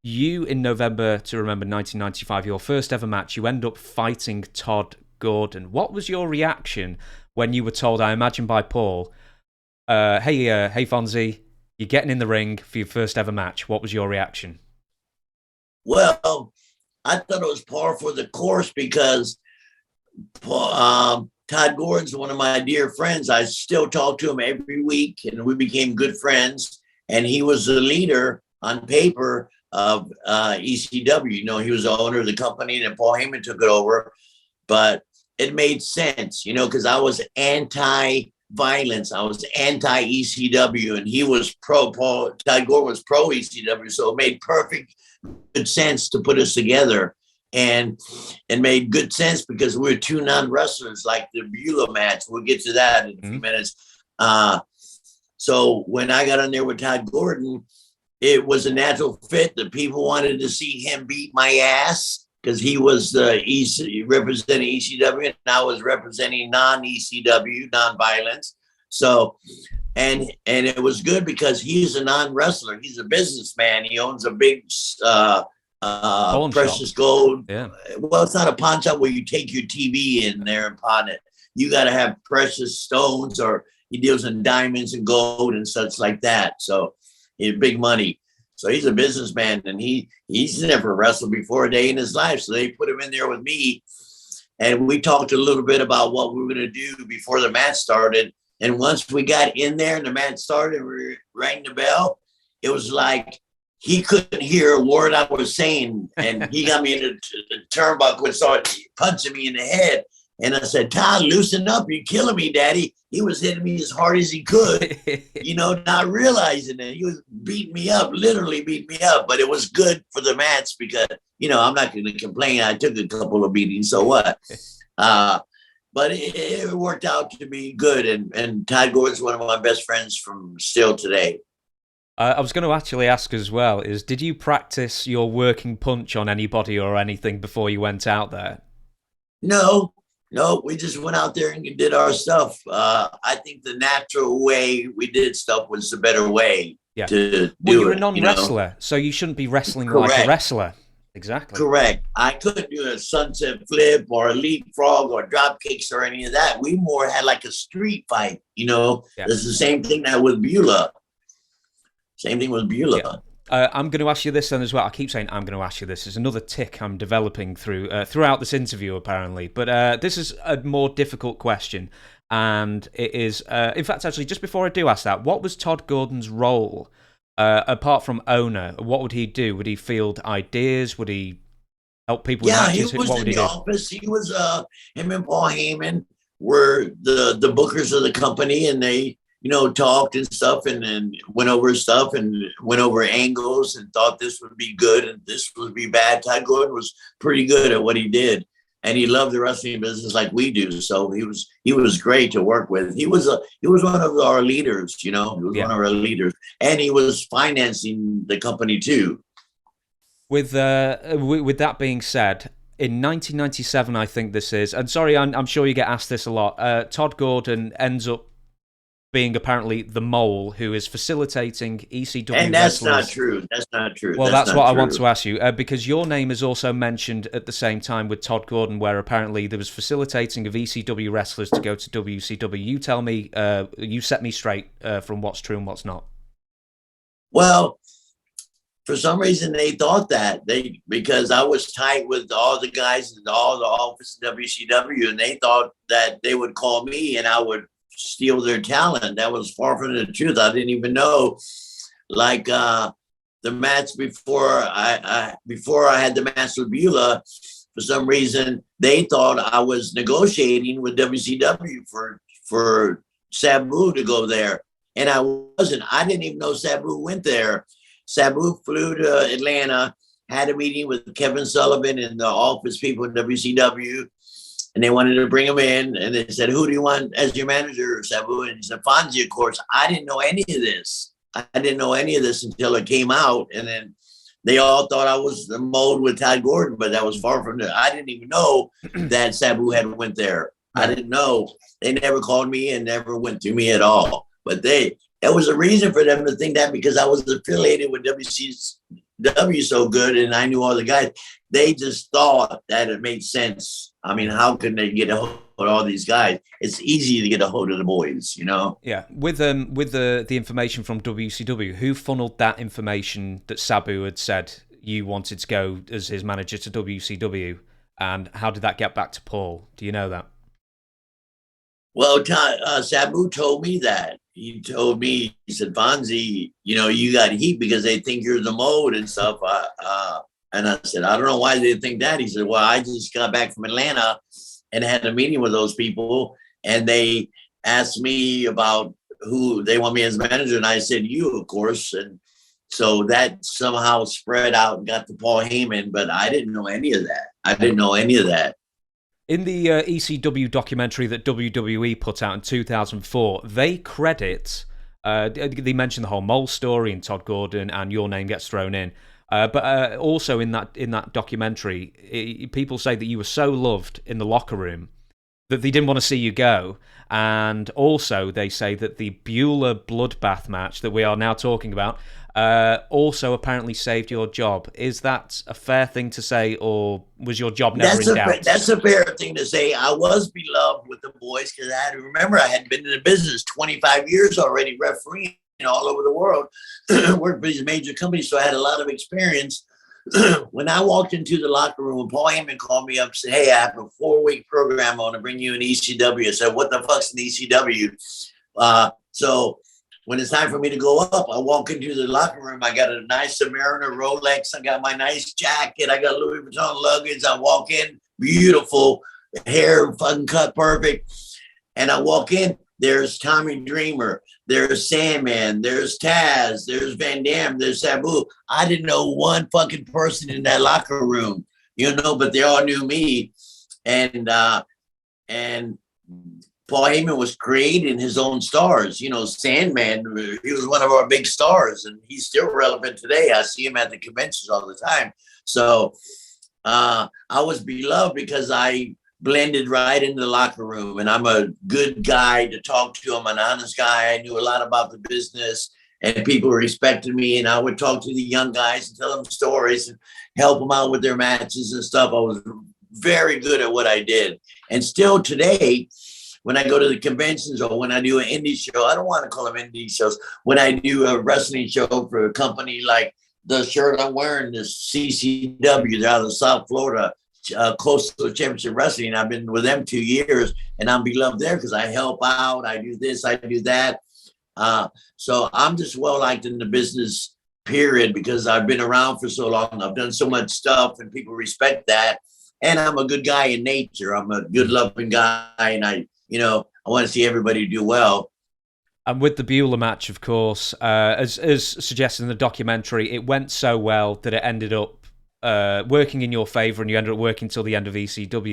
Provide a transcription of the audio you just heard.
you, in November to Remember 1995, your first ever match, you end up fighting Todd Gordon. What was your reaction when you were told, I imagine by Paul, hey Fonzie, you're getting in the ring for your first ever match? What was your reaction? Well, I thought it was par for the course because Todd Gordon's one of my dear friends. I still talk to him every week, and we became good friends. And he was the leader on paper of ECW. You know, he was the owner of the company, and Paul Heyman took it over. But it made sense, you know, because I was anti-violence. I was anti-ECW, and he was pro-Paul. Todd Gordon was pro-ECW, so it made perfect good sense to put us together. And it made good sense because we were two non-wrestlers, like the Beulah match. We'll get to that in a few minutes. So when I got on there with Todd Gordon, it was a natural fit. The people wanted to see him beat my ass because he was representing ECW, and I was representing non-ECW, non-violence. So, and it was good because he's a non-wrestler. He's a businessman. He owns a big precious gold. Yeah. Well, it's not a pawn shop where you take your TV in there and pawn it. You got to have precious stones, or he deals in diamonds and gold and such like that. So he had big money. So he's a businessman, and he's never wrestled before a day in his life. So they put him in there with me, and we talked a little bit about what we were going to do before the match started. And once we got in there and the match started, we rang the bell. It was like he couldn't hear a word I was saying, and he got me in the turnbuckle and started punching me in the head. And I said, Todd, loosen up. You're killing me, Daddy. He was hitting me as hard as he could, you know, not realizing it. He was beating me up, literally beating me up. But it was good for the match because, you know, I'm not going to complain. I took a couple of beatings, so what? But it worked out to be good. And Todd Gordon's one of my best friends from still today. I was going to actually ask as well, did you practice your working punch on anybody or anything before you went out there? No, we just went out there and did our stuff. I think the natural way we did stuff was the better way to do it. Well, you're a non-wrestler, so you shouldn't be wrestling like a wrestler. Exactly. Correct. I couldn't do a sunset flip or a leapfrog or drop kicks or any of that. We more had like a street fight, you know. Yeah. It's the same thing that with Beulah. Same thing with Beulah. Yeah. I'm going to ask you this then as well. I keep saying I'm going to ask you this. There's another tick I'm developing throughout this interview, apparently. But this is a more difficult question. And it is, in fact, actually, just before I do ask that, what was Todd Gordon's role, apart from owner? What would he do? Would he field ideas? Would he help people with matches? He was in the office. He was, him and Paul Heyman were the bookers of the company, and they, you know, talked and stuff and went over stuff and went over angles and thought this would be good and this would be bad. Todd Gordon was pretty good at what he did, and he loved the wrestling business like we do. So he was great to work with. He was one of our leaders, you know. He was one of our leaders, and he was financing the company too. With that being said, in 1997, I think this is, and sorry, I'm sure you get asked this a lot. Todd Gordon ends up being apparently the mole who is facilitating ECW and that's wrestlers. Not true. That's not true. Well, that's what I want to ask you, because your name is also mentioned at the same time with Todd Gordon, where apparently there was facilitating of ECW wrestlers to go to WCW. You tell me, you set me straight from what's true and what's not. Well, for some reason they thought that because I was tight with all the guys in all the office in WCW, and they thought that they would call me and I would steal their talent. That was far from the truth. I didn't even know. Like the match before I had the match with Beulah, for some reason they thought I was negotiating with WCW for Sabu to go there, and I wasn't. I didn't even know Sabu went there. Sabu flew to Atlanta, had a meeting with Kevin Sullivan and the office people in WCW. And they wanted to bring him in, and they said, "Who do you want as your manager, Sabu?" And he said, "Fonzie, of course." I didn't know any of this. I didn't know any of this until it came out, and then they all thought I was the mold with Todd Gordon, but that was far from it. I didn't even know that Sabu had went there. I didn't know. They never called me and never went to me at all. But that was a reason for them to think that, because I was affiliated with WCW so good, and I knew all the guys. They just thought that it made sense. I mean, how can they get a hold of all these guys? It's easy to get a hold of the boys, you know. Yeah, with the information from WCW, who funneled that information that Sabu had said you wanted to go as his manager to WCW, and how did that get back to Paul? Do you know that? Well, Sabu told me that. He told me, he said, Fonzie, you know, you got heat because they think you're the mode and stuff. And I said, I don't know why they think that. He said, well, I just got back from Atlanta and had a meeting with those people, and they asked me about who they want me as manager. And I said, you, of course. And so that somehow spread out and got to Paul Heyman, but I didn't know any of that. I didn't know any of that. In the ECW documentary that WWE put out in 2004, they credit, they mention the whole mole story and Todd Gordon, and your name gets thrown in. But also in that documentary, people say that you were so loved in the locker room that they didn't want to see you go. And also they say that the Beulah bloodbath match that we are now talking about also apparently saved your job. Is that a fair thing to say, or was your job never in doubt? That's a fair thing to say. I was beloved with the boys because I had to remember I had been in the business 25 years already, refereeing all over the world, worked for these major companies, so I had a lot of experience. When I walked into the locker room, Paul Heyman called me up and said, hey, I have a 4-week program. I want to bring you an ECW. I said, what the fuck's an ECW? So when it's time for me to go up, I walk into the locker room. I got a nice Submariner Rolex. I got my nice jacket. I got Louis Vuitton luggage. I walk in, beautiful, hair fucking cut perfect. And I walk in, there's Tommy Dreamer, there's Sandman, there's Taz, there's Van Dam, there's Sabu. I didn't know one fucking person in that locker room, but they all knew me. And Paul Heyman was creating his own stars. Sandman, he was one of our big stars, and he's still relevant today. I see him at the conventions all the time. So I was beloved because I blended right into the locker room, and I'm a good guy to talk to. I'm an honest guy. I knew a lot about the business, and people respected me, and I would talk to the young guys and tell them stories and help them out with their matches and stuff. I was very good at what I did. And still today, when I go to the conventions or when I do an indie show, I don't want to call them indie shows. When I do a wrestling show for a company like the shirt I'm wearing is CCW, they're out of South Florida, close to the Championship Wrestling. I've been with them 2 years, and I'm beloved there because I help out. I do this, I do that. So I'm just well liked in the business, period, because I've been around for so long. I've done so much stuff, and people respect that. And I'm a good guy in nature. I'm a good loving guy, and I want to see everybody do well. And with the Beulah match, of course, as suggested in the documentary, it went so well that it ended up working in your favour, and you ended up working till the end of ECW.